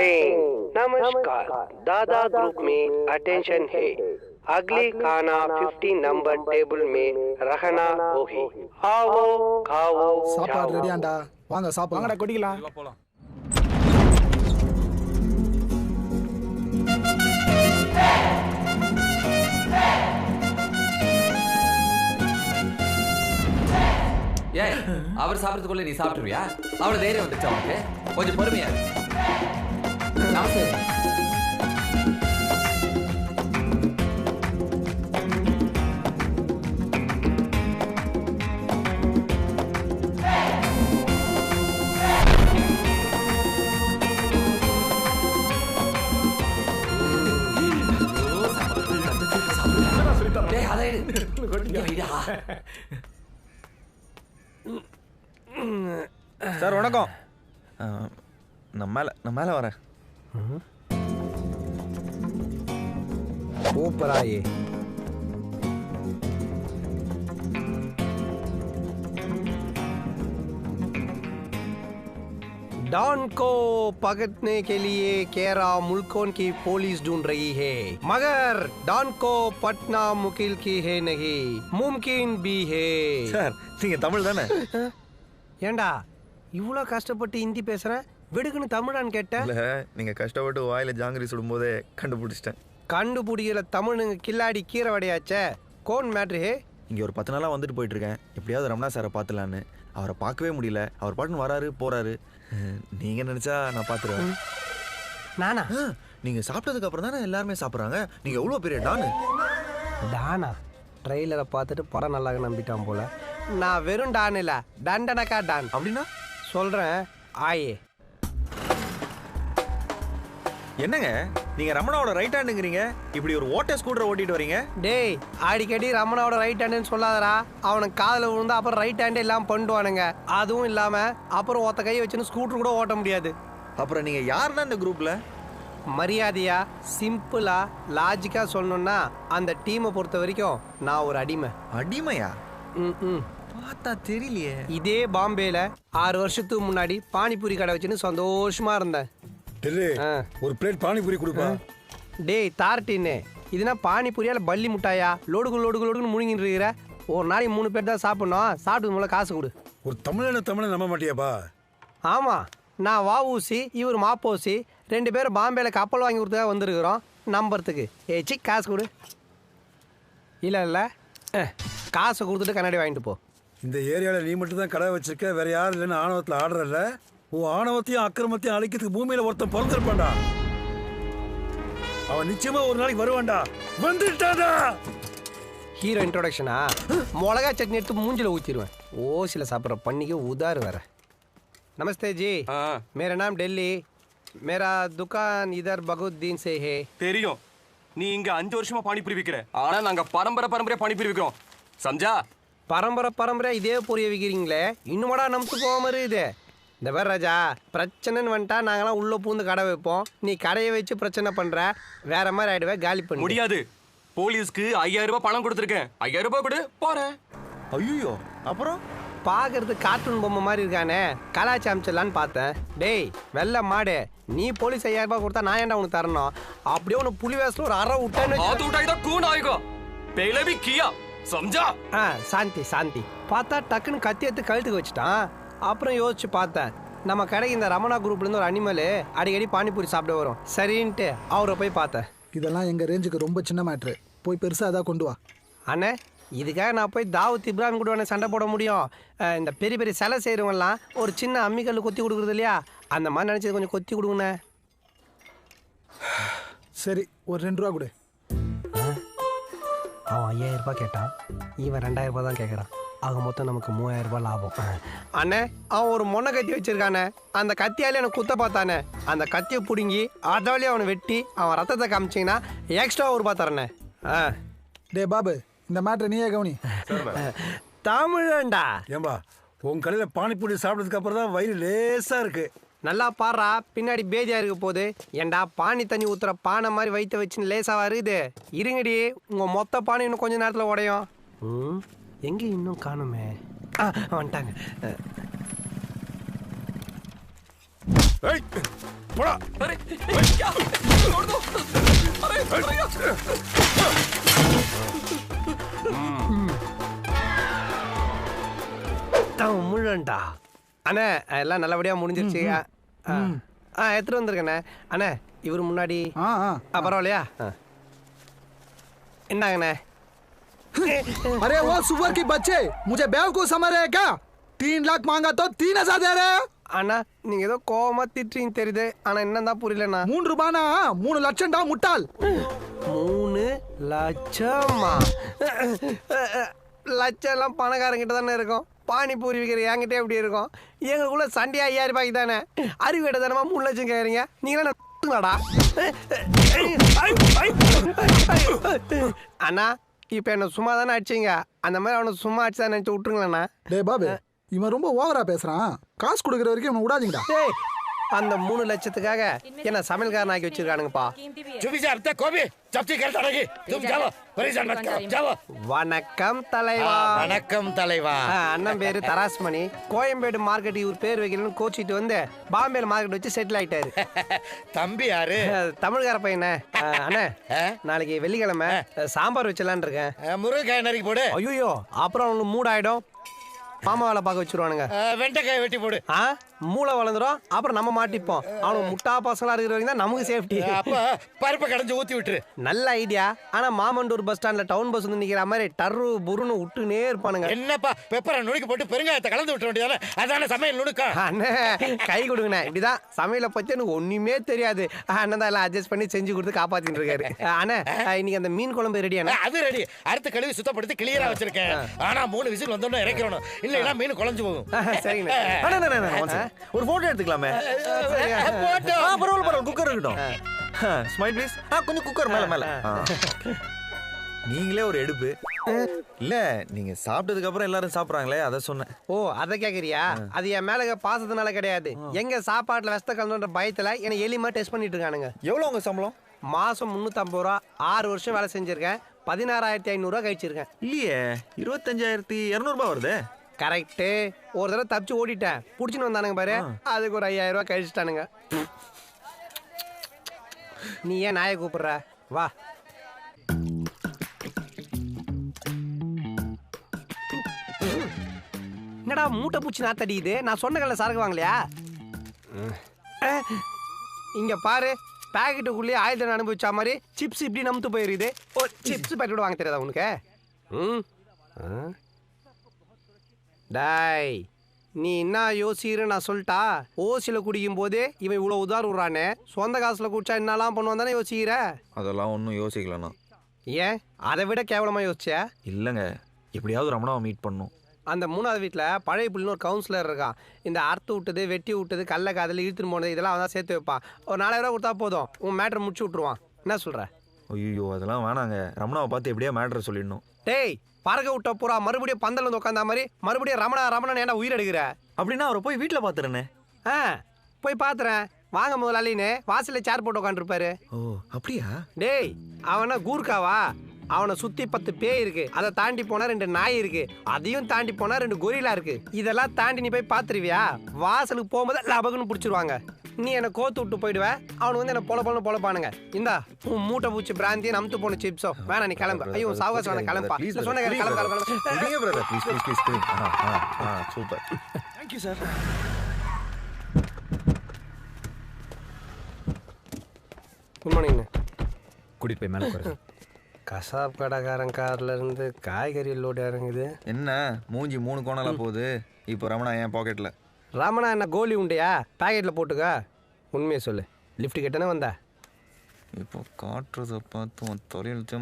Plane. नमस्कार, दादा group में अटेंशन है। अगले खाना 50 नंबर टेबल में रखना होगी। आओ खाओ சாப்பாடு ரெடியாண்டா, வாங்க சாப்பிடலாம். வாங்கடா கொடிக்கலாம். போலாம். ஏய், அவர் சாப்பிட்றதுக்குள்ள நீ சாப்பிட்டுருவியா? அவளை தைரியம் வந்துச்சு அவனுக்கு. கொஞ்சம் பொறுமையா இரு. நமஸ்தே. டேய், அதை எடு. இங்க வைடா. சார் வணக்கம். நான் மேலே வரேன். ऊपर आइए। डॉन को पकड़ने के लिए केरा मुल्कों की पुलिस ढूंढ रही है, मगर डॉन को पटना मुकिल की है नहीं, मुमकिन भी है। சார் நீங்கள் தமிழ் தானே? ஏண்டா இவ்வளோ கஷ்டப்பட்டு ஹிந்தி பேசுகிறேன், வெடுக்குன்னு தமிழான்னு கேட்டேன். இல்லை, நீங்கள் கஷ்டப்பட்டு வாயில் ஜாங்கிரி சுடும்போதே கண்டுபிடிச்சிட்டேன். கண்டுபிடிக்கிற தமிழுங்க கில்லாடி கீரை வடையாச்சே. கோன் மேட்ரு ஹே. இங்கே ஒரு 10 நாளாக வந்துட்டு போயிட்டுருக்கேன். எப்படியாவது ரமணா சாரை பார்த்துலான்னு. அவரை பார்க்கவே முடியல. அவர் பாட்டுன்னு வராரு போகிறாரு. நீங்கள் நினச்சா நான் பார்த்துருவேன். நானா? நீங்கள் சாப்பிட்டதுக்கு அப்புறம் தானே எல்லாருமே சாப்பிட்றாங்க. நீங்கள் எவ்வளோ பெரிய டானு. டானா? ட்ரெய்லரை பார்த்துட்டு படம் நல்லா நம்பிட்டான் போல. நான் வெறும் டான் இல்லை, டண்டனக்கா டான். அப்படின்னா சொல்கிறேன் ஆயே. என்னங்க நீங்கள் ரமணாவோட ரைட் ஹேண்டுங்கிறீங்க, இப்படி ஒரு ஓட்ட ஸ்கூட்டரை ஓட்டிட்டு வரீங்க? டேய், அடிக்கடி ரமணாவோட ரைட் ஹேண்டுன்னு சொல்லாதடா. அவனுக்கு காதில் விழுந்தா அப்புறம் ரைட் ஹேண்டே இல்லாமல் பண்ணிடுவானுங்க. அதுவும் இல்லாமல் அப்புறம் ஒத்த கையை வச்சுன்னு ஸ்கூட்டர் கூட ஓட்ட முடியாது. அப்புறம் நீங்கள் யாருன்னா இந்த குரூப்பில்? மரியாதையா சிம்பிளா லாஜிக்கா சொல்லணும்னா அந்த டீமை பொறுத்த வரைக்கும் நான் ஒரு அடிமை. அடிமையா? ம் பார்த்தா தெரியலையே. இதே பாம்பேல 6 வருஷத்துக்கு முன்னாடி பானிபூரி கடை வச்சுன்னு சந்தோஷமா இருந்தேன். ஒரு பிளேட் பானிபூரி கொடுப்பா. டேய் தார்ட்டின்னு, இதுனா பானிபூரியா இல்லை பள்ளி முட்டாயா? லோடுன்னு முழுங்கிட்டு இருக்கிற. ஒரு நாளைக்கு 3 பேர் தான் சாப்பிடணும். சாப்பிட்டு மூலம் காசு கொடு. ஒரு தமிழை நம்ப மாட்டியாப்பா? ஆமாம், நான் வாவூசி, இவர் மாப்போசி, 2 பேரும் பாம்பேல கப்பல் வாங்கி கொடுத்தா வந்திருக்கிறோம் நம்புறதுக்கு. ஏச்சி காசு கொடு. இல்லை காசை கொடுத்துட்டு கண்ணாடி வாங்கிட்டு போ. இந்த ஏரியாவில் நீ மட்டும் தான் கடை வச்சிருக்க, வேற யாரும் இல்லைன்னு ஆணவத்தில் ஆடுறல. உன் ஆணவத்தையும் அக்கிரமத்தையும் அழிக்கிறதுக்கு பூமியில ஒருத்தன் பிறந்திருப்பான்டா. அவன் நிச்சயமா ஒரு நாளைக்கு வருவான்டா. வந்துட்டாடா. ஹீரோ இன்ட்ரோடக்ஷனா? மிளகா சட்னி எடுத்து மூஞ்சில ஊற்றிடுவேன். ஓசில சாப்பிட்ற பண்ணிக்க உதாரு வேற. नमस्ते जी, मेरा नाम दिल्ली, मेरा दुकान इधर बहुत दिन से है. தெரியும், நீ இங்க 5 வருஷமா பானிபூரி விக்கிற. ஆனா நாங்க பரம்பரை பானிபூரி விக்கிறோம். சம்ஜா? பரம்பரை இதே பொரிய விற்கிறீங்களே, இன்னுமாடா நமக்கு போகாம இருக்குது. இந்த பேர் ராஜா, பிரச்சனைன்னு வந்துட்டா நாங்களாம் உள்ள பூந்து கடை வைப்போம். நீ கடையை வச்சு பிரச்சனை பண்ற, வேற மாதிரி ஆயிடுவே. காலி பண்ண முடியாது. போலீஸ்க்கு 5000 ரூபாய் பணம் கொடுத்துருக்கேன். 5000 ரூபாய் கொடு, போறேன். ஐயோ, அப்புறம் பார்க்கறது கார்ட்டூன் பொம்மை மாதிரி இருக்கானே, கலாச்சி அமைச்சிடலான்னு பார்த்தேன். டேய் வெள்ள மாடு, நீ போலீஸ் 5000 ரூபாய் கொடுத்தா நான் ஏன்டா உனக்கு தரணும்? அப்படியே உனக்கு புலி வேசத்தில் ஒரு அரை விட்டேன்னு சாந்தி பார்த்தா டக்குன்னு கத்தி எடுத்து கழுத்துக்கு வச்சுட்டான். அப்புறம் யோசிச்சு பார்த்தேன், நம்ம கடைக்கு இந்த ரமணா குரூப்லேருந்து ஒரு அனிமல் அடிக்கடி பானிபூரி சாப்பிட வரும். சரின்ட்டு அவரை போய் பார்த்தேன். இதெல்லாம் எங்கள் ரேஞ்சுக்கு ரொம்ப சின்ன மேட்ரு. போய் பெருசாக அதான் கொண்டு வா. அண்ணே, இதுக்காக நான் போய் தாவூத் இப்ராஹிம் கூட வேணா சண்டை போட முடியும்? இந்த பெரிய பெரிய சிலை செய்கிறவங்கலாம் ஒரு சின்ன அம்மிக்கல் கொத்தி கொடுக்குறது இல்லையா, அந்த மாதிரி நினச்சது கொஞ்சம் கொத்தி கொடுங்கண்ணே. சரி, ஒரு 2 ரூபா கொடு. அவன் 5000 ரூபாய் கேட்டான், இவன் 2000 ரூபாய் தான் கேட்குறான். ஆக மொத்தம் நமக்கு 3000 ரூபாய் லாபம். அண்ணே, அவன் ஒரு மொன்னை கத்தி வச்சிருக்கானே, அந்த கத்தியாலே எனக்கு குத்த பார்த்தானே, அந்த கத்தியை பிடுங்கி அதாலே அவனை வெட்டி அவன் ரத்தத்தை காமிச்சிங்கன்னா எக்ஸ்ட்ரா 1 ரூபாய் தரேண்ணே. டே பாபு, இந்த மேட்ரை நீயே கவனி. தமிழண்டா. ஏம்பா, உன் கடையில் பானிபூரி சாப்பிட்டதுக்கு அப்புறம் தான் வயிறு லேசாக இருக்கு. நல்லா பாடுறா, பின்னாடி பேதியா இருக்க போது. ஏண்டா பானி தண்ணி ஊத்துற பானை மாதிரி வயிற்ற வச்சுன்னு லேசாவா இருக்குது. இருங்கடி, உங்க மொத்த பானை இன்னும் கொஞ்ச நேரத்தில் உடையும். எங்க இன்னும் காணுமே? வந்துட்டாங்க. போடா. अरे क्या छोड़ दो अरे முள்ளண்டா அண்ணே எல்லாம் நல்லபடியாக முடிஞ்சிருச்சு. எடுத்துகிட்டு வந்திருக்கண்ணே. அண்ணே இவர் முன்னாடி பரவாயில்லையா? என்னங்கண்ணே? अरे वो सुअर की बच्चे मुझे बेवकूफ समझ रहे हैं क्या? 3 लाख मांगा तो 3,000 दे रहे हो? அண்ணா நீங்கள் ஏதோ கோவமாக திட்டுறீங்க தெரியுது. ஆனால் என்னதான் புரியலண்ணா. 3 ரூபானா 3 லட்சம்டா முட்டாள். 3 லட்சமா? லட்சம் எல்லாம் பணக்காரங்கிட்ட தானே இருக்கும். பானிபூரி விற்கிற என்கிட்ட எப்படி இருக்கும்? எங்களுக்குள்ள சண்டே 5000 ரூபாய்க்கு தானே. அறிவிட தானமா 3 லட்சம் கேட்குறீங்க. நீங்களா அண்ணா இப்போ என்ன சும்மா தானே அடிச்சிங்க. அந்த மாதிரி அவனை சும்மா அடிச்சா நினச்சி விட்டுருங்களேண்ணா. டேய் பாபு இவன் ரொம்ப ஓவரா பேசுறான். காசு கொடுக்குற வரைக்கும் இவனை விடாதீங்கடா. ஏய் அந்த 3 லட்சத்துக்காக என்ன சமையல்காரன் ஆக்கி வச்சிருக்கானுங்கப்பா. வணக்கம் தலைவா. வணக்கம் தலைவா. அண்ணன் பேரு தராஸ்மணி. கோயம்பேடு மார்க்கெட் இவர் பேர் வைக்கணும்னு கோச்சிட்டு வந்து பாம்பேல மார்க்கெட் வச்சு செட்டில் ஆயிட்டாரு. தம்பி யாரு? தமிழ்கார பையனே. அண்ணே நாளைக்கு வெள்ளிக்கிழமை சாம்பார் வச்சலான்னு இருக்கேன். முருங்கைக்காய் நறுக்கி போடு. ஐயோ அப்புறம் அவனுக்கு மூட் ஆயிடும். மாமா வேலை பார்க்க வச்சிருவானுங்க. வெண்டைக்காய் வெட்டி போடு. மூளை வளர்ந்துரும். அப்புறம் நம்ம மாட்டிப்போம். அவனுக்கு முட்டா பசங்களா இருக்கிற வரைக்கும் தான் நமக்கு சேஃப்டி. அப்ப பருப்பை கடைஞ்சு ஊத்தி விட்டுரு. நல்ல ஐடியா. ஆனா மாமண்டூர் பஸ் ஸ்டாண்ட்ல டவுன் பஸ் வந்து நிக்கிற மாதிரி டர்ரு புருன்னு விட்டுனே இருப்பானுங்க. என்னப்பா பெப்பரை நுணுக்கி போட்டு பெருங்காயத்தை கலந்து விட்டு வேண்டியதானே? அதான சமையல் நுணுக்கா? அண்ணே கை கொடுங்கண்ணே. இப்படிதான் சமையலை பத்தி எனக்கு ஒண்ணுமே தெரியாது. அண்ணன் தான் எல்லாம் அட்ஜஸ்ட் பண்ணி செஞ்சு கொடுத்து காப்பாத்திட்டு இருக்காரு. அண்ணே இன்னைக்கு அந்த மீன் குழம்பு ரெடியாண்ணே? அது ரெடி. அடுத்த கழுவி சுத்தப்படுத்தி கிளியரா வச்சிருக்கேன். ஆனா 3 விசில் வந்தோடனே இறக்கிறோம். இல்லைன்னா மீன் குழஞ்சு போகும். சரிங்கண்ணே. ஒரு போட்டோ எடுத்துக்கலாமே? பரவாயில்ல குக்கர் இருக்கட்டும். Smile please. கொஞ்சம் குக்கர் மேல மேல. நீங்களே ஒரு எடுப்பு. இல்ல நீங்க சாப்பிட்டதுக்கு அப்புறம் எல்லாரும் சாப்பிடுறாங்களே அதை சொன்னேன். ஓ அதை கேக்குறியா? அது என் மேல பாசத்தினால கிடையாது. எங்க சாப்பாட்டுல வெஸ்த கலந்துன்ற பயத்துல என்ன எலிமா டெஸ்ட் பண்ணிட்டு இருக்கானுங்க. எவ்வளவு உங்க சம்பளம்? மாசம் 350 ரூபா. 6 வருஷம் வேலை செஞ்சிருக்கேன். 16,500 ரூபா கழிச்சிருக்கேன். இல்லையே 25,200 ரூபாய் வருது. கரெக்டு. ஒரு தடவை தப்பிச்சு ஓடிட்டேன். புடிச்சுன்னு வந்தானுங்க பாரு. அதுக்கு ஒரு 5,000 ரூபாய் கழிச்சிட்டானுங்க. நீ ஏன் நாயை கூப்பிடுற? வா. என்னடா மூட்டை பூச்சி நாத்தடியுது? நான் சொன்ன கல்ல சரக்கு வாங்கலையா? இங்க பாரு. பேக்கெட்டுக்குள்ளேயே ஆயிரத்தி அனுபவிச்சா மாதிரி சிப்ஸ் இப்படி நம்புத்து போயிருக்குது. ஓ சிப்ஸ் பேக்கெட் வாங்க தெரியாதா உனக்கு? டாய் நீ என்ன யோசிக்கிற நான் சொல்லிட்டா? ஓசியில் குடிக்கும் போதே இவன் இவ்வளோ உதார் விட்றானே. சொந்த காசில் குடிச்சா என்னலாம் பண்ணுவான் தானே யோசிக்கிற? அதெல்லாம் ஒன்றும் யோசிக்கலண்ணா. ஏன் அதை விட கேவலமாக யோசிச்சியா? இல்லைங்க எப்படியாவது ரமணாவை மீட் பண்ணும். அந்த 3வது வீட்டில் பழைய புள்ளின்னு ஒரு கவுன்சிலர் இருக்கான். இந்த அறுத்து விட்டது வெட்டி விட்டது கல்லை காதில் இழுத்துன்னு போனது இதெல்லாம் அவன் தான் சேர்த்து வைப்பான். ஒரு 4,000 ரூபா கொடுத்தா போதும். உன் மேட்ரை முடிச்சு விட்ருவான். என்ன சொல்கிற? ஐயோ அதெல்லாம் வேணாங்க. ரமணாவை பார்த்து எப்படியா மேட்ரை சொல்லிடணும். டேய் பறக்க விட்ட பூரா மறுபடியும் பந்தல் வந்து உட்காந்தா மாதிரி மறுபடியும் ரமணன் ஏன்னா உயிர் எடுக்கிற? அப்படின்னா அவரை போய் வீட்டில் பார்த்துறேனே. போய் பார்த்துறேன். வாங்க முதலாளின்னு வாசலில் சேர் போட்டு உட்காந்துருப்பாரு. ஓ அப்படியா? டேய் அவனா கூர்க்காவா? அவனை சுத்தி 10 பேய் இருக்கு. அதை தாண்டி போனா 2 நாய் இருக்கு. அதையும் தாண்டி போனா 2 கொரிலா இருக்கு. இதெல்லாம் தாண்டி நீ போய் பாத்துருவியா? வாசலுக்கு போகும்போது லபகுன்னு பிடிச்சிருவாங்க. நீ என்ன கோத்து விட்டு போயிடுவ. அவனு வந்து என்ன பொழப்பானுங்க. இந்தா உன் மூட்டை பூச்சி பிராந்தியும் நம்பத்து போன சிப்ஸோ வேணா. நீ கிளம்பு. ஐயோ சாவகாசம் வேணா கிளம்பா. சொன்ன super. Thank you sir. Good morning. கூட்டிட்டு போய் மேலே போகிறேன். கசாப் கடைக்காரன் கார்ல இருந்து காய்கறி லோடு இறங்குது. என்ன மூஞ்சி 3 கோணலா போகுது? இப்போ ரமணா என் பாக்கெட்ல. ராமனா என்ன கோலி உண்டையா? பேக்கெட்டில் போட்டுக்க. உண்மையை சொல்லு. லிஃப்ட் கிட்டனே வந்தா? இப்போ காட்டுறதை பார்த்து உன் தொழில்த்தை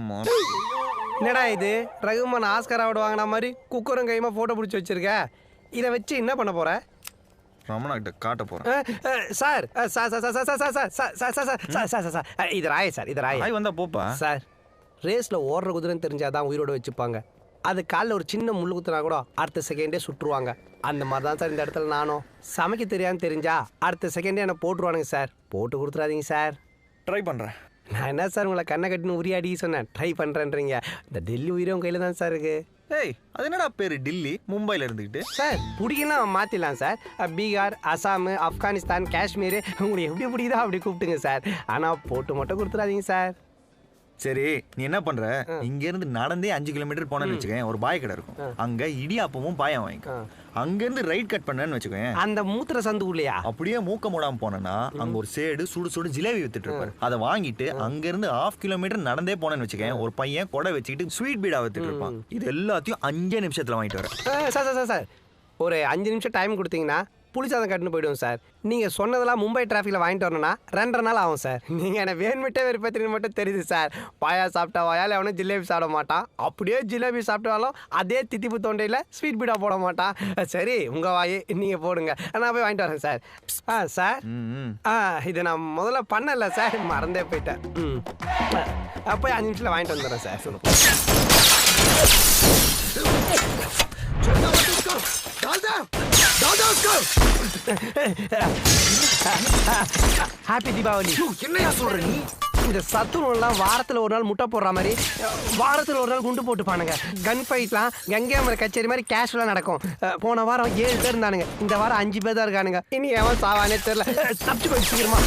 என்னடா இது? ரகுமான் ஆஸ்கர் அவார்டு வாங்கின மாதிரி குக்கரும் கையுமா ஃபோட்டோ பிடிச்சி வச்சிருக்க. இதை வச்சு என்ன பண்ண போற? ரமணா கிட்ட காட்ட போறேன். சார் இது ராய சார். இது ராய் வந்தா போப்பா சார். ரேஸ்ல ஓடுற குதிரைன்னு தெரிஞ்சாதான் உயிரோட வச்சுப்பாங்க. அது காலில் ஒரு சின்ன முள்ளு குத்துனா கூட அடுத்த செகண்டே சுட்டுருவாங்க. அந்த மாதிரி தான் சார் இந்த இடத்துல நானும். சமைக்க தெரியாதுன்னு தெரிஞ்சா அடுத்த செகண்டே என்னை போட்டுருவானுங்க சார். போட்டு கொடுத்துறாதீங்க சார். ட்ரை பண்றேன். நான் என்ன சார் உங்களை கண்ணை கட்டின்னு உரியாடி சொன்னேன். ட்ரை பண்ணுறேன்றீங்க. இந்த டெல்லி உயிரும் கையில் தான் சார் இருக்கு. ஏய் அது என்னடா பேரு டில்லி மும்பைல இருந்துக்கிட்டு? சார் பிடிக்கலாம் மாற்றிடலாம் சார். பீகார், அசாம், ஆப்கானிஸ்தான், காஷ்மீர் உங்களுக்கு எப்படி பிடிக்குதோ அப்படி கூப்பிட்டுங்க சார். ஆனால் போட்டு மட்டும் கொடுத்துடாதீங்க சார். சரி நீ என்ன பண்ற, இங்க இருந்து நடந்தே 5 கிலோமீட்டர் போனேன்னு வச்சுக்கேன், ஒரு பாய் கடை இருக்கும். அங்க இடியாப்பமும் பாயம் வாங்கிக்கோ. அங்க இருந்து ரைட் கட் பண்ணேன்னு வச்சுக்கோங்க, அந்த மூத்திர சந்து இல்லையா, அப்படியே மூக்க மூடாம போனேன்னா அங்க ஒரு சேடு சுடு சுடு ஜிலேபி வித்துட்டு இருப்பாரு. அதை வாங்கிட்டு அங்க இருந்து 1/2 கிலோமீட்டர் நடந்தே போனேன்னு வச்சுக்கேன், ஒரு பையன் கொடை வச்சுக்கிட்டு ஸ்வீட் பீடா வித்துட்டு இருப்பான். இது எல்லாத்தையும் 5 நிமிஷத்துல வாங்கிட்டு வரேன். சார் சார் சார் ஒரு 5 நிமிஷம் டைம் கொடுத்தீங்கன்னா புளிச்சாதம் கட்டுன்னு போயிடுவோம் சார். நீங்கள் சொன்னதெல்லாம் மும்பை டிராஃபிக்கில் வாங்கிட்டு வரணும்னா 2.5 நாள் ஆகும் சார். நீங்கள் என்ன வேணுமிட்டே வெறுப்பேற்றுன்னு மட்டும் தெரியுது சார். பாயா சாப்பிட்டா வாயால் எவனும் ஜிலேபி சாப்பிட மாட்டான். அப்படியே ஜிலேபி சாப்பிட்டாலும் அதே தித்திப்பு தொண்டையில் ஸ்வீட் பீடா போட மாட்டான். சரி உங்கள் வாயே நீங்கள் போடுங்க, நான் போய் வாங்கிட்டு வரேன் சார். சார் இது நான் முதல்ல பண்ணல சார், மறந்தே போயிட்டேன். போய் 5 நிமிஷத்தில் வாங்கிட்டு வந்துடுறேன் சார். ஹாப்பி தீபாவளி. என்னையா சொல்ற நீ? இந்த சத்துணவுலாம் வாரத்தில் ஒரு நாள் முட்டை போடுற மாதிரி, வாரத்தில் ஒரு நாள் குண்டு போட்டுப்பானுங்க. கன் ஃபைட்லாம் கங்கை அமர கச்சேரி மாதிரி கேஷுவலாக நடக்கும். போன வாரம் 7 பேர் இருந்தானுங்க, இந்த வாரம் 5 பேர் தான் இருக்கானுங்க. இனி எவன் சாவானே தெரியல. தப்பிச்சு போய் சீக்கிரமா.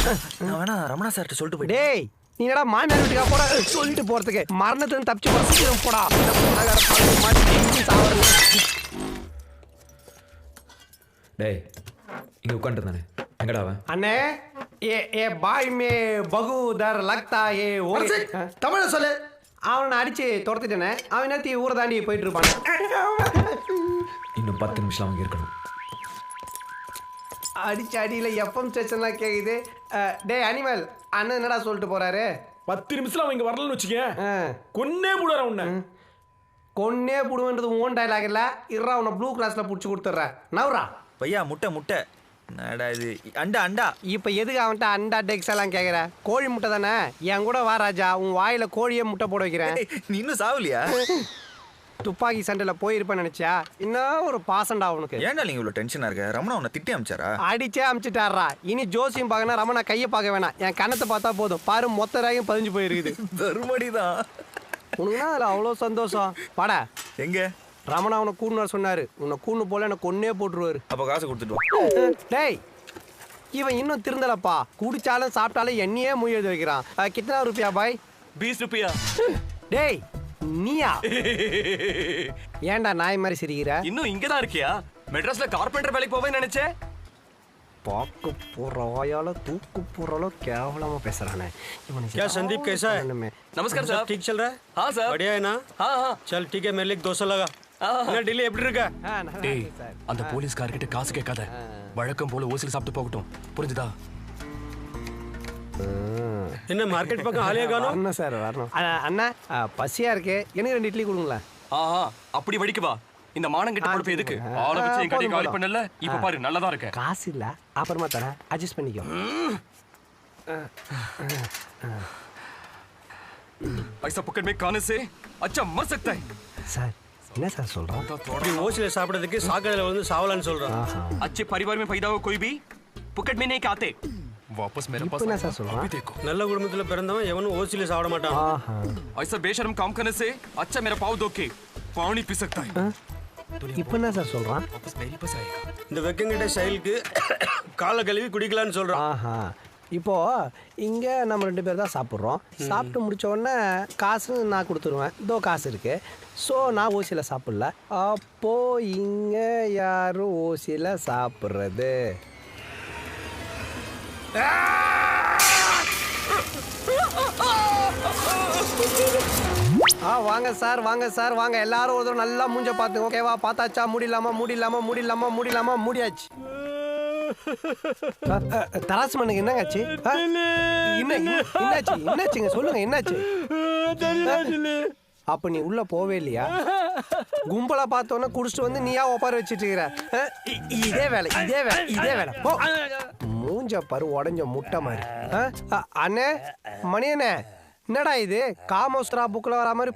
நான் வேணா ரமணா சார்ட்ட சொல்லிட்டு போயிட்டேன். டேய் நீ என்னடா மாமியார் வீட்டுக்கா போட சொல்லிட்டு போறதுக்கு, மரணத்துல தப்பிச்சு போற சீக்கிரம் போடா. டேய் இங்க உட்காந்துட்டு தானே எங்கடா அவன்? அண்ணே ஏ பாய் மே பகுதர் லக்தா ஏ ஓய். தமிழ சொல்லு. அவனை அடிச்சு துரத்திட்டேனே, அவன் நேரத்தி ஊரை தாண்டி போயிட்டு இருப்பான். இன்னும் 10 நிமிஷம் அவங்க இருக்கணும். அடிச்சு அடியில் எஃப்எம் ஸ்டேஷன்லாம் கேட்குது. டே அனிமல் அண்ணன் என்னடா சொல்லிட்டு போறாரு? 10 நிமிஷம் அவன் இங்க வரலன்னு வச்சுக்க, கொன்னே போடுற உன்னை. கொன்னே புடுவேன்றது ஓன் டைலாக் இல்லை. இருறா உன்னை ப்ளூ கிராஸ்ல பிடிச்சி கொடுத்துட்றேன். நவுரா பையா முட்டை முட்டை நடா இது அண்டா அண்டா. இப்போ எதுக்கு அவன்கிட்ட அண்டா டெக்ஸ் எல்லாம் கேட்குற? கோழி முட்டை தானே, என் கூட வா ராஜா, உன் வாயில கோழியே முட்டை போட வைக்கிறேன். நீ இன்னும் சாவலியா? துப்பாக்கி சண்டையில் போயிருப்பேன்னு நினைச்சியா? இன்னும் ஒரு பாசண்டா உனக்கு. ஏன்டா நீங்க இவ்வளவு டென்ஷனா இருக்க? ரமணா உன்னை திட்டி அமிச்சாரா? அடிச்சே அமிச்சிட்டாரா. இனி ஜோசியம் பார்க்கணும், ரமணா கையை பார்க்க வேணாம், என் கணத்தை பார்த்தா போதும். பாரு மொத்த ராயும் பதிஞ்சு போயிருக்குது. தருமடிதான். உனக்குன்னா அதில் அவ்வளோ சந்தோஷம். பாடா எங்க ரமணா உன்னை கூடுனார் சொன்னாரு. உன்னை கூண்டு போல எனக்கு கொன்னே போட்டுருவாரு. அப்ப காசு கொடுத்துட்டு வா. டேய் இவன் இன்னும் திருந்தலப்பா. குடிச்சாலும் சாப்பிட்டாலும் என்னையே மொய் எழுதி வைக்கிறான். கித்தனா ரூபியா பாய்? 20 रुपया. டேய் நீயா? ஏன்டா நாய் மாதிரி சிரிக்கிற? இன்னும் இங்க தான் இருக்கியா? மெட்ராஸ்ல கார்பெண்டர் வேலைக்கு போவேன்னு நினைச்சேன். பாக்கு போற வாயால தூக்கு போறாலோ கேவலமா பேசுறானே இவனை. क्या संदीप कैसा है? नमस्कार साहब. ठीक चल रहा है? हाँ साहब. बढ़िया है ना? हाँ हाँ. चल ठीक है, मेरे लिए 200 लगा. டெல்லி எப்படி இருக்க? டேய் அந்த போலீஸ்காரர்கிட்ட காசு கேட்காத, வழக்கம் போல ஓசில சாப்பிட்டு போகட்டும், புரிஞ்சுதா? என்ன மார்க்கெட் பக்கம் ஆலியா காணோம்? வரணும் சார் வரணும். அண்ணா பசியா இருக்கு, எனக்கு 2 இட்லி கொடுங்களேன். ஆஹா அப்படி வடிக்கு வா. இந்த மானங்கிட்ட பொறுப்பு எதுக்கு? ஆளை வச்சு என் கடை காலி பண்ணல. இப்ப பாரு நல்லதா இருக்க. காசு இல்ல, அப்புறமா தரேன், அட்ஜஸ்ட் பண்ணிக்கோ. ऐसा पकड़ में खाने से अच्छा मर सकता है. சார் என்ன சார் சொல்றான்? நீ ஓசில சாப்பிடுறதுக்கு சாக்கடையில வந்து சாவலான்னு சொல்றான். अच्छे परिवार में पैदा हो कोई भी पुकट में नहीं खाते. वापस मेरे पास என்ன சார் சொல்றான்? अभी देखो. நல்ல குடும்பத்துல பிறந்தவன் எவனும் ஓசில சாப்பிட மாட்டான். ऐसा बेशर्म काम करने से अच्छा मेरा पाव धो के पानी पी सकता है. இப்போ என்ன சார் சொல்றான்? वापस मेरे पास आएगा. இந்த வெக்கங்கிட்ட செயலுக்கு காலை கழுவி குடிக்கலான்னு சொல்றான். ஆஹா இப்போ இங்கே நம்ம 2 பேர் தான் சாப்பிட்றோம். சாப்பிட்டு முடிச்ச உடனே காசு நான் கொடுத்துருவேன். இதோ காசு இருக்கு. ஸோ நான் ஓசியில் சாப்பிடல. அப்போ இங்கே யாரும் ஓசியில் சாப்பிட்றது? வாங்க சார் வாங்க சார் வாங்க, எல்லாரும் ஒரு நல்லா மூஞ்ச பார்த்துங்க. ஓகேவா? பார்த்தாச்சா? முடியலாமா முடியலாமா முடியலாமா முடியலாமா முடியாச்சு. தராசு மண்ணுக்கு என்னங்காச்சு? என்னாச்சுங்க சொல்லுங்க, என்னாச்சு? அப்ப நீ உள்ள போவே இல்லையா? கும்பலா பார்த்தோன்னா குடிச்சிட்டு வந்து நீயா ஒப்பார வச்சிட்டு இருக்கிற. இதே வேலை இதே வேலை இதே வேலை. மூஞ்ச பரு உடஞ்ச முட்டை மாதிரி. அண்ணே மணியண்ணே என்னடா இது? காமோஸ்ட்ரா புக்கில் வர மாதிரி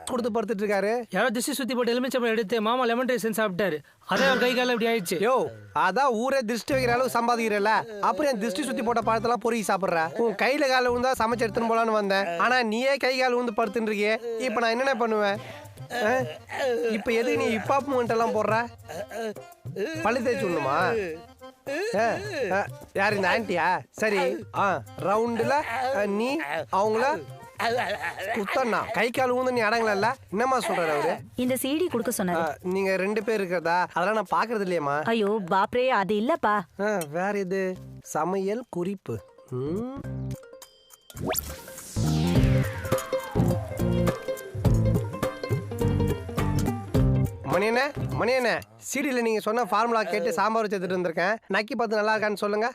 கொடுத்து படுத்துட்டு இருக்காரு. யாரோ திருஷ்டி சுத்தி போட்டு எலுமிச்சம்பழம் எடுத்து மாமா லெமன் ரைஸ் சாப்பிட்டாரு. அதே அவர் கை கால இப்படி ஆயிடுச்சு. யோ அதான் ஊரே திருஷ்டி வைக்கிற அளவுக்கு சம்பாதிக்கிறல்ல, அப்புறம் என் திருஷ்டி சுத்தி போட்ட பழத்தெல்லாம் பொறுக்கி சாப்பிட்ற. உன் கையில கால விழுந்தா சமைச்சு எடுத்துன்னு போலான்னு வந்தேன். ஆனா நீயே கை கால் விழுந்து படுத்துட்டு இருக்கியே, இப்ப நான் என்னென்ன பண்ணுவேன்? இப்ப எதுக்கு நீ ஹிப்ஹாப் மூமெண்ட் எல்லாம் போடுற? பள்ளி தேய்ச்சி விடணுமா? யார் இந்த ஆன்ட்டியா? சரி ரவுண்டுல நீ அவங்கள குத்தண்ணா கை கால் ஊந்து நீ அடங்கல. என்னம்மா சொல்றாரு அவரு? இந்த சிடி கொடுக்க சொன்னாரு. நீங்க 2 பேர் இருக்கிறதா? அதெல்லாம் நான் பாக்குறது இல்லையம்மா. ஐயோ பாப்ரே, அது இல்லப்பா. வேற இது சமையல் குறிப்பு. மணியண்ணே சிடியில நீங்க சொன்ன ஃபார்முலா கேட்டு சாம்பார் வச்சு எடுத்துட்டு வந்திருக்கேன். நக்கி பார்த்து நல்லா இருக்கான்னு சொல்லுங்க.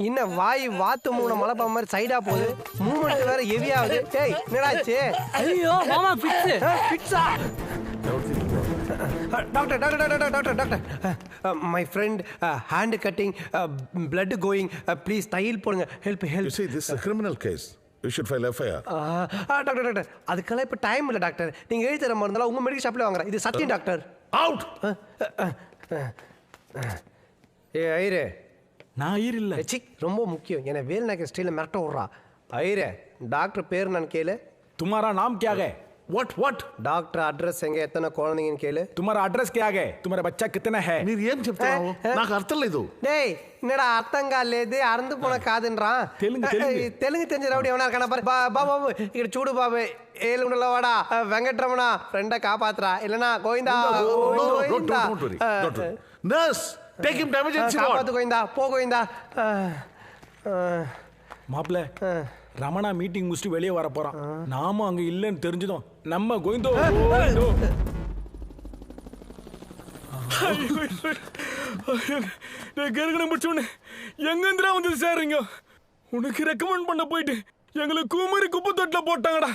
இன்னும் வாய் வாத்து மூணு மலைப்பா மாதிரி சைடா போகுது. மூமெண்ட் வேற ஹெவியாகுது. டேய் என்னடாச்சு? ஐயோ மாமா ஃபிட்ஸா? Doctor doctor doctor doctor my friend hand cutting blood going please தையல் போடுங்க. Help help. You see, this is a criminal case. You should file FIR. Doctor doctor அதுக்கெல்லாம் இப்போ டைம் இல்லை டாக்டர். நீங்கள் எழுதி தர மருந்தெல்லாம் உங்கள் மெடிக்கல் ஷாப்பில் வாங்குறேன். இது சத்தியம் டாக்டர். Out! ஐயரே நான் ஐயர் இல்லை. சி ரொம்ப முக்கியம். என்னை வேல் நாயக்கர் ஸ்டைலில் மிரட்ட விட்றா. ஐயரே டாக்டர் பேர் நான் கேளு. तुम्हारा नाम क्या है? What? டாக்டர் அட்ரஸ் எங்க, எத்தனை குழந்தைங்கன்னு கேளு. तुम्हारा एड्रेस क्या है? तुम्हारा बच्चा कितना है? మీరు ఏం చెప్తున్నావు నాకు అర్థం లేదు. டேய் என்னடா అర్థంగా లేదు అర్థం పోన కాదండ్రా. తెలుగు தெரிஞ்ச రౌడీ ఏమన్నా இருக்கானா பாரு. బాబు ఇక్కడ చూడు బాబు ఏలుండలో వాడా వెంకటరమణ ఫ్రెండ్ కాపాత్రా இல்லனா Govinda Govinda. Nurse take him to emergency ward. కాపాతు గోవిందా పో గోవిందా. மாப்பிள்ள ரமணா மீட்டிங் முடிச்சுட்டு வெளியே வர போறான். நாம அங்க இல்லைன்னு தெரிஞ்சதும் நம்ம கோவிந்தோ கருகணம் பிடிச்சோன்னு எங்கந்திரா வந்து சேர்றீங்க? உனக்கு ரெக்கமெண்ட் பண்ண போயிட்டு எங்களை குமரி குப்பை தொட்டில போட்டாங்கடா.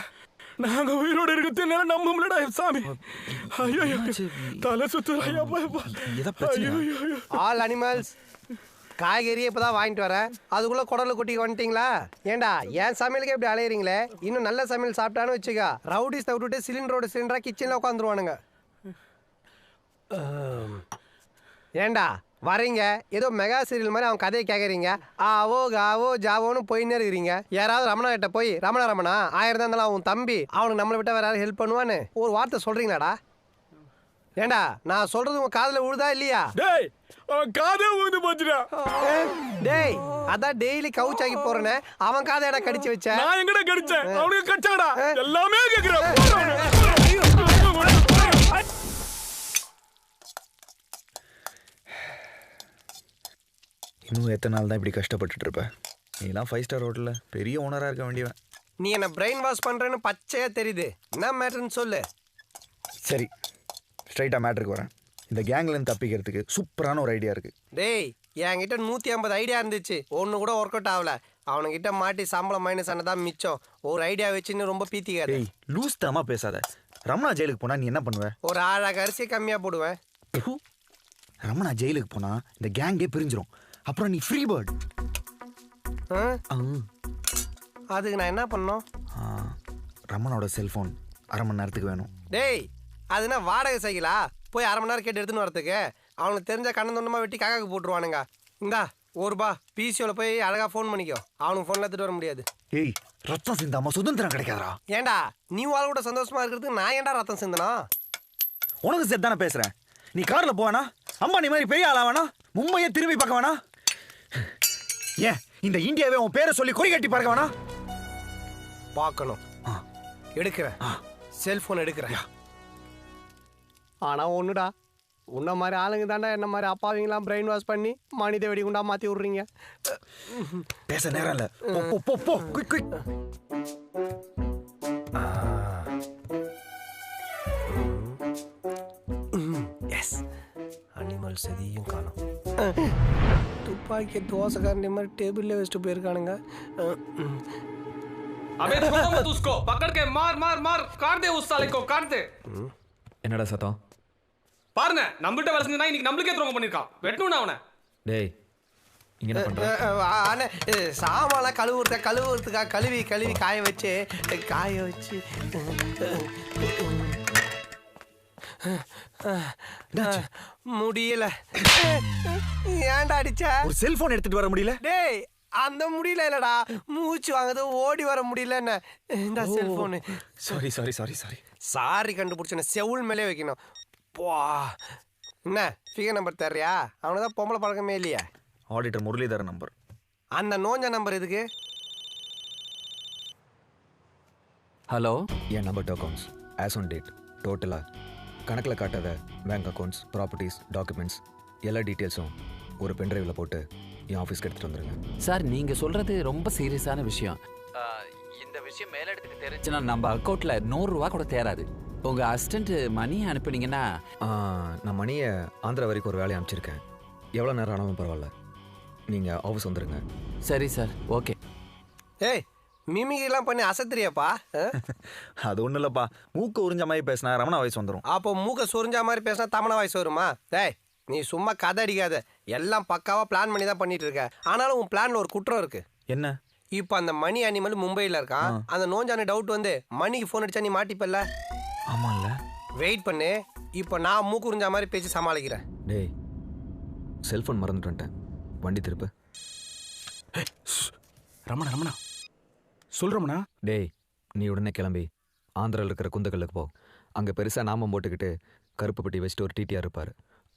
நாங்க உயிரோடு இருக்கிறது நேரம் நம்ப முடியலடா சாமி. ஐயோ தலை சுத்துறாயா. ஆல் அனிமல்ஸ் காய்கறியை இப்போதான் வாங்கிட்டு வரேன். அதுக்குள்ள குடலை கொட்டி வந்துட்டீங்களா? ஏண்டா என் சமையலுக்கு எப்படி அலையிறீங்களே? இன்னும் நல்ல சமையல் சாப்பிட்டான்னு வச்சுக்கா ரவுடிஸ் விட்டுட்டு சிலிண்டரோட கிச்சனில் உட்காந்துருவானுங்க. ஏண்டா வரீங்க ஏதோ மெகா சீரியல் மாதிரி அவன் கதையை கேட்குறீங்க. ஆவோ காவோ ஜாவோன்னு போயின்னே இருக்கிறீங்க. யாராவது ரமணா கிட்ட போய் ரமணா 1000 தான் இருந்தாலும் அவன் தம்பி அவனுக்கு நம்மளை விட்டா வேற யாரும் ஹெல்ப் பண்ணுவான்னு ஒரு வார்த்தை சொல்றீங்களாடா? ஏண்டா நான் சொல்றது உங்க காதுல விழுதா இல்லையா? காதே ஊந்து போச்சுடா. டேய் அதான் டெய்லி கவுச் ஆகி போறேனே அவன் காதையடா கடிச்சு வச்ச. நான் எங்கடா கடிச்சேன்? அவனுக்கு கடிச்சாடா. எல்லாமே கேக்குறேன். இன்னும் எத்தனை நாள் தான் இப்படி கஷ்டப்பட்டுட்டு இருப்ப? நீலாம் 5 ஸ்டார் ஹோட்டல்ல பெரிய ஓனரா இருக்க வேண்டியவன். நீ என்ன பிரெயின் வாஷ் பண்றேன்னு பச்சையா தெரியுது. என்ன மேட்டர்னு சொல்லு. சரி ஸ்ட்ரைட்டா மேட்டருக்கு வரேன். இந்த கேங்லேருந்து தப்பிக்கிறதுக்கு சூப்பரான ஒரு ஐடியா இருக்கு. டேய் என்கிட்ட 150 ஐடியா இருந்துச்சு. ஒன்று கூட ஒர்க் அவுட் ஆகல. அவனுக்கிட்ட மாட்டி சம்பளம் மைனஸ் ஆனதான் மிச்சம். ஒரு ஐடியா வச்சுன்னு ரொம்ப பீத்திக்காது. டேய் லூஸ் தாமா பேசாத. ரமணா ஜெயிலுக்கு போனா நீ என்ன பண்ணுவ? ஒரு ஆழாக அரிசி கம்மியாக போடுவேன். ரமணா ஜெயிலுக்கு போனா இந்த கேங்கே பிரிஞ்சிரும். அப்புறம் நீ ஃப்ரீ பேர்ட். அதுக்கு நான் என்ன பண்ணணும்? ரமணோட செல்ஃபோன் 1/2 மணி நேரத்துக்கு வேணும். டேய் அதுனா வாடகை சைக்கிளா? போய் 1/2 மணி நேரம் கேட்டு எடுத்துன்னு வரதுக்கு? அவனுக்கு தெரிஞ்ச கண்ணந்தொண்டமாக வெட்டி காக்காக்கு போட்டுருவானுங்க. இந்தா ₹1 பிசிஓவில் போய் அழகாக ஃபோன் பண்ணிக்கோ. அவனுக்கு ஃபோனில் எடுத்துகிட்டு வர முடியாது. ஏய் ரத்தம் சிந்தாம சுதந்திரம் கிடைக்காதா? ஏண்டா நீ வாழ் கூட சந்தோஷமா இருக்கிறதுக்கு நான் ஏன்டா ரத்தம் சிந்தனா? உனக்கு சேர்த்து தானே பேசுகிறேன். நீ காரில் போவேனா? அம்பானி மாதிரி பெரிய ஆளா வேணா? மும்பையை திரும்பி பார்க்க வேணா? ஏன் இந்த இந்தியாவே உன் பேரை சொல்லி கொடி கட்டி பார்க்க வேணா? பார்க்கணும். எடுக்கிறேன். செல்ஃபோன் எடுக்கிறேன். ஆனால் ஒன்றுடா உன்ன மாதிரி ஆளுங்க தாண்டா என்ன மாதிரி அப்பாவிங்களாம் பிரெயின் வாஷ் பண்ணி மனித வெடிகுண்டா மாற்றி விட்றீங்க. பேச நேரம் இல்லை. போ போ குயிக் குயிக். எஸ் அனிமல்ஸ் எதையும் காணும். துப்பாக்கி தோசைக்காரன் மாதிரி டேபிள்ல வச்சுட்டு போயிருக்கானுங்க. अबे छोड़ो मत उसको, पकड़ के मार मार मार काट दे उस साले को, काट दे. என்னடா சத்தம்? பாருங்க நம்மள்ட்ட வேலை செஞ்சா இன்னைக்கு நம்மளுக்கே துரோகம் பண்ணிருக்கான். வெட்டணும்னா அவனை. டேய் இங்க என்ன பண்ற? அண்ணே சாமான்லாம் கழுவுறதுக்காக கழுவி காய வச்சு முடியல. ஏன்டா அடிச்ச? ஒரு செல்போன் எடுத்துட்டு வர முடியல? டேய் அந்த முடியல இல்லடா, மூச்சு வாங்குது, ஓடி வர முடியல. என்ன இந்த செல்போனு? சாரி கண்டுபிடிச்ச செவுள் மேலே வைக்கணும். போ என்ன ஃபிகர் நம்பர் தர்றியா? அவனுக்கு தான் பொம்பளை பழக்கமே இல்லையா? Auditor Muralidharan number. அந்த நோஞ்ச நம்பர் எதுக்கு? ஹலோ, என் number accounts as on date டோட்டலாக கணக்கில் காட்டாத பேங்க் அக்கௌண்ட்ஸ், ப்ராப்பர்ட்டிஸ், டாக்குமெண்ட்ஸ் எல்லா டீட்டெயில்ஸும் ஒரு பென்ட்ரைவில் போட்டு என் ஆஃபீஸ்க்கு எடுத்துகிட்டு வந்துடுங்க. சார் நீங்கள் சொல்கிறது ரொம்ப சீரியஸான விஷயம். இந்த விஷயம் மேலிடத்துக்கு தெரிஞ்சுன்னா நம்ம அக்கௌண்ட்டில் 100 ரூபா கூட தேராது. உங்கள் அசிஸ்டண்ட் மணி அனுப்புனீங்கன்னா நான் மணியை ஆந்திரா வரைக்கும் ஒரு வேலையை அனுப்பிச்சிருக்கேன். எவ்வளோ நேரம் ஆனாலும் பரவாயில்ல, நீங்கள் ஆஃபீஸ் வந்துடுங்க. சரி சார், ஓகே. ஏய், மிமிகிலாம் பண்ணி அசத்துறியாப்பா? அது ஒன்றும் இல்லைப்பா, மூக்கு உறிஞ்ச மாதிரி பேசினா ரமணா வயசு வந்துடும். அப்போ மூக்க சொரிஞ்ச மாதிரி பேசினா தமணா வயசு வருமா? டேய், நீ சும்மா கதை அடிக்காத. எல்லாம் பக்காவாக பிளான் பண்ணி தான் பண்ணிட்டு இருக்க. ஆனாலும் உன் பிளான்ல ஒரு குற்றம் இருக்கு. என்ன? இப்போ அந்த மணி அனிமல் மும்பையில் இருக்கான். அந்த நோஞ்சான டவுட் வந்து மணிக்கு ஃபோன் அடிச்சா நீ மாட்டிப்பல்ல? ஆமாம்ல. வெயிட் பண்ணு, இப்போ நான் மூக்கு உறிஞ்ச மாதிரி பேசி சமாளிக்கிறேன். டேய், செல்ஃபோன் மறந்துட்டு வந்துட்டேன், வண்டி திருப்பு. ரமணா சொல்றோம்னா. டேய், நீ உடனே கிளம்பி ஆந்திராவில் இருக்கிற குந்தகல்லுக்கு போ. அங்கே பெருசாக நாமம் போட்டுக்கிட்டு கருப்பு பெட்டி வச்சுட்டு ஒரு டிடிஆர் இருப்பார்.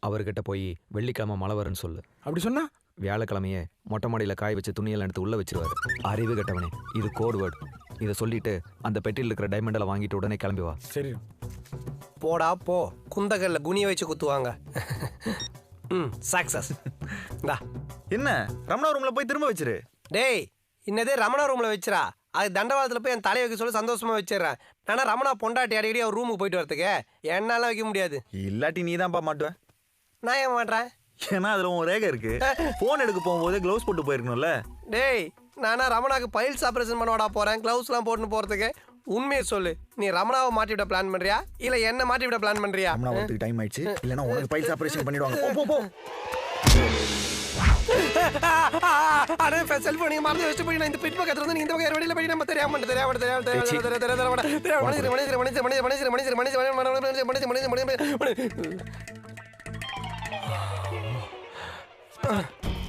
அவர்கிட்ட போய் வெள்ளிக்கிழமை மழை வரும்னு சொல்லு. அப்படி சொன்னா வியாழக்கிழமையே மொட்டை மாடியில் காய வச்சு துணியெல்லாம் எடுத்து உள்ளே வச்சிருவாரு. அறிவு கட்டவனே, இது கோட் வேர்டு. இதை சொல்லிட்டு அந்த பெட்டியில் இருக்கிற டைமண்டெல்லாம் வாங்கிட்டு உடனே கிளம்பி வா. சரி. போடா போ, குந்தகல்ல குனிய வச்சு குத்துவாங்க. சக்சஸ். என்ன ரமணா ரூம்ல போய் திரும்ப வச்சிரு. டேய், இன்னதே ரமணா ரூம்ல வச்சிரா. அது தண்டவாளத்தில் போய் என் தலையை வைக்க சொல்லி சந்தோஷமா வச்சிடறேன். ஆனால் ரமணா பொண்டாட்டி அடிக்கடி அவர் ரூமுக்கு போயிட்டு வரதுக்கு என்னால வைக்க முடியாது. இல்லாட்டி நீ தான்ப்பா மாட்டுவேன். நான் ஏன் மாட்டேன்? ஏன்னா அதில் உன் ரேகை இருக்கு. ஃபோன் எடுக்க போகும்போது க்ளவுஸ் போட்டு போயிருக்கணும்ல. டேய், நானா ரமணாக்கு பைல்ஸ் ஆப்ரேஷன் பண்ண போறேன், க்ளவுஸ்லாம் போட்டுன்னு போறதுக்கு? உண்மையை சொல்லு, நீ ரமணாவை மாட்டி விட பிளான் பண்றியா இல்ல என்ன மாட்டி விட பிளான் பண்றியா? ரமணா வரதுக்கு டைம் ஆயிடுச்சு, இல்லைன்னா உனக்கு பைல்ஸ் ஆப்ரேஷன் பண்ணிடுவாங்க. போ போ. அடே செல்போன் நீங்க மறந்து வச்சு போய் நான் இந்த பிட் பக்கத்துல வந்து நீ இந்த பக்கம் வெளியில போய் நம்ம தெரியாம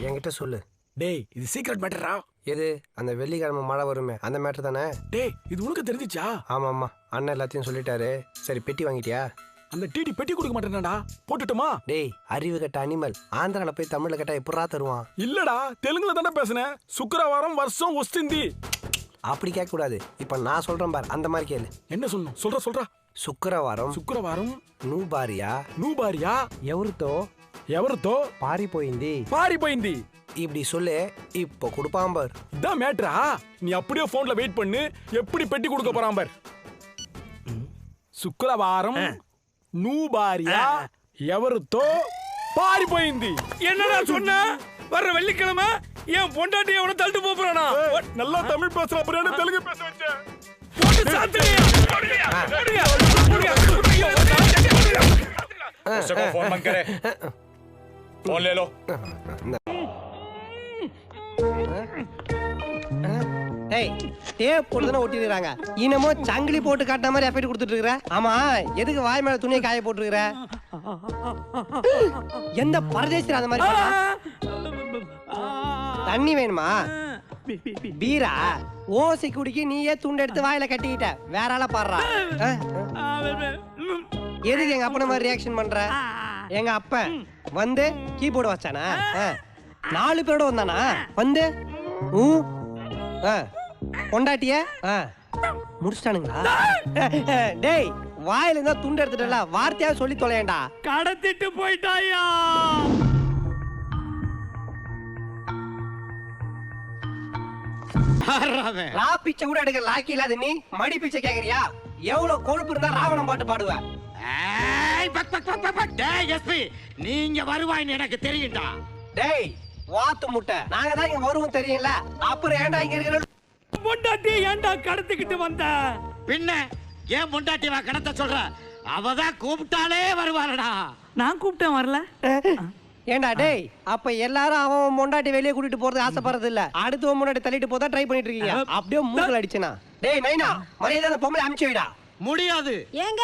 என்கிட்ட சொல்லு. டேய், இது சீக்ரெட் மேட்டரா? எது? அந்த வெள்ளிக்கிழமை மழை வருமே அந்த மேட்டர் தானே? டேய், இது உனக்கு தெரிஞ்சிச்சா? ஆமா ஆமா, அண்ணன் எல்லாத்தையும் சொல்லிட்டாரு. சரி, பெட்டி வாங்கிட்டியா? அந்த டிடி பெட்டி கொடுக்க மாட்டேன்டா, போட்டுட்டுமா? டேய், அறிவு கட்ட அனிமல். ஆந்திரால போய் தமிழ்ல கேட்டா எப்படா தருவான்? இல்லடா, தெலுங்குல தானே பேசுனேன். சுக்கிரவாரம் வருஷம் ஒஸ்திந்தி. அப்படி கேட்க கூடாது. இப்ப நான் சொல்றேன் பார், அந்த மாதிரி கேளு. என்ன சொல்லணும்? சொல்றா. శుక్రవారం నువ్వు భార్య ఎవరితో పారిపోయింది இப்படி சொல்லு. இப்போ கொடுப்பான் பார். இதான் மேட்ரா? நீ அப்படியே போன்ல வெயிட் பண்ணு, எப்படி பெட்டி கொடுக்க போறான் பார். శుక్రవారం నువ్వు భార్య ఎవరితో పారిపోయింది. என்னடா சொன்ன? வர்ற வெள்ளிக்கிழமை என் பொண்டாட்டி எவனை தள்ளிட்டு போறானா? நல்லா தமிழ் பேசுற அப்புறம் தெலுங்கு பேச வச்சேன். फोन बंद करे, फोन ले लो. ஏய், டேப் போட்டு ஒட்டிருக்காங்க. இன்னமோ சங்கிலி போட்டு காட்டின மாதிரி எஃபெக்ட் கொடுத்துட்டு இருக்கற. ஆமா, எதுக்கு வாய் மேல துணியை காய போட்டுருக்கற? எந்த பரதேசில அந்த மாதிரி தண்ணி வேணுமா? பீரா ஓசி குடிக்கி நீயே துண்டு எடுத்து வாயில கட்டிக்கிட்ட. வேற ஆள பாடுறா. எதுக்கு எங்க அப்பன மாதிரி ரியாக்ஷன் பண்ற? எங்க அப்ப வந்து கீபோர்டு வச்சானா? 4 பேரோட வந்தானா? வந்து பொண்டாட்டிய முடிச்சிட்டானுங்களா? டேய், வாயில இருந்தா துண்டு எடுத்துட்டல, வார்த்தையா சொல்லி தொலையண்டா. கடத்திட்டு போயிட்டாயா? பிச்சை கூட எடுக்க லாக்கி இல்லாத நீ மடி பிச்சை கேக்குறியா? எவ்வளவு கொழுப்பு இருந்தா ராவணம் பாட்டு பாடுவ? நீங்க வருவாய்ன்னு எனக்கு தெரியும்டா. டேய், வாத்து முட்டை, நாங்க தான் இங்க வருவோம் தெரியும்ல. அப்புறம் ஏன்டா இங்க இருக்கிற பொண்டாட்டி ஏன்டா கடத்திக்கிட்டு வந்த? பின்ன ஏன் பொண்டாட்டிவா கடத்த சொல்ற? அவதான் கூப்பிட்டாலே வருவாரடா. நான் கூப்பிட்டேன், வரல. ஏண்டா டேய், அப்ப எல்லாரும் அவன் பொண்டாட்டி வெளியே கூட்டிட்டு போறது ஆசைப்படுறது இல்ல, அடுத்து முன்னாடி தள்ளிட்டு போதா ட்ரை பண்ணிட்டு இருக்கீங்க. அப்படியே மூக்கல அடிச்சனா? டேய் நைனா, மரியாதை அந்த பொம்பளை அனுப்பிச்சு வைடா. முடியாது. ஏங்க,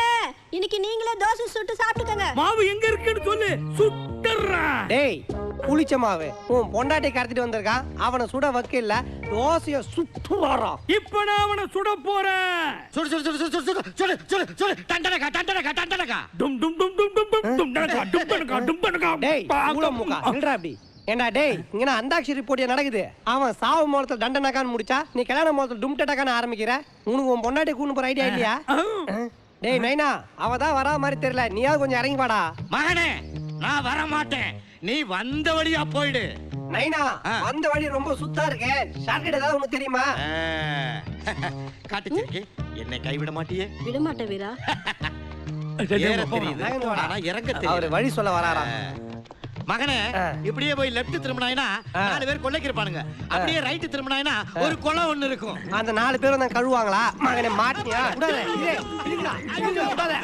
இன்னைக்கு நீங்களே தோசை சுட்டு சாப்பிட்டுக்கங்க. மாவு எங்க இருக்குன்னு சொல்லு, சுட்டறேன். டேய், புளிச்ச மாவு உன் பொண்டாட்டி கடத்திட்டு வந்திருக்கான். அவனை சுட வக்கில்ல தோசைய சுட்டுறாரா. இப்ப நான் அவனை சுட போறேன். சுடு சுடு சுடு சுடு சுடு சுடு சுடு சுடு டண்டனகா டண்டனகா டண்டனகா டும் டும் டும் டும் டும் டும் டும் டனகா டும் டனகா டும் டனகா. டேய் மூல முக்கா நில்றா அப்படி. ஏண்டா டேய் இங்க அந்தாக்ஷரி போட்டியா நடக்குது. அவன் சாவு மோளத்துல தண்டனகான்னு முடிச்சா நீ கல்யாண மோளத்துல டும் டட்டகான்னு ஆரம்பிக்கிற. உனக்கு உன் பொண்டாட்டி கூண்டு போற ஐடியா இல்லையா? டேய் நைனா அவ தான் வரா மாதிரி தெரியல. நீயாவது கொஞ்சம் இறங்கி வாடா. மகனே நான் வர மாட்டேன். நீ வந்த வழியா போயிடு. நைனா வந்த வழி ரொம்ப சுத்தா இருக்கு. ஷார்ட்கட் ஏதாவது உனக்கு தெரியுமா? காட்டுச்சிருக்கே என்னை கைவிட மாட்டியே. விட மாட்டேன் வீரா. ஏற தெரியுது ஆனா இறங்க தெரியும். அவர் வழி சொல்ல வராரா. மகனே இப்படியே போய் லெஃப்ட் திரும்பினாயினா 4 பேர் கொள்ளைக்கு இருப்பானுங்க. அப்படியே ரைட் திரும்பினாயினா ஒரு கொலை ஒண்ணு இருக்கும். அந்த 4 பேரும் தான் கழுவாங்களா? மகனே மாட்டியா? விடாத. இல்லடா. விடாத.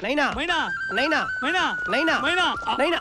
நைனா மைனா நைனா மைனா நைனா மைனா நைனா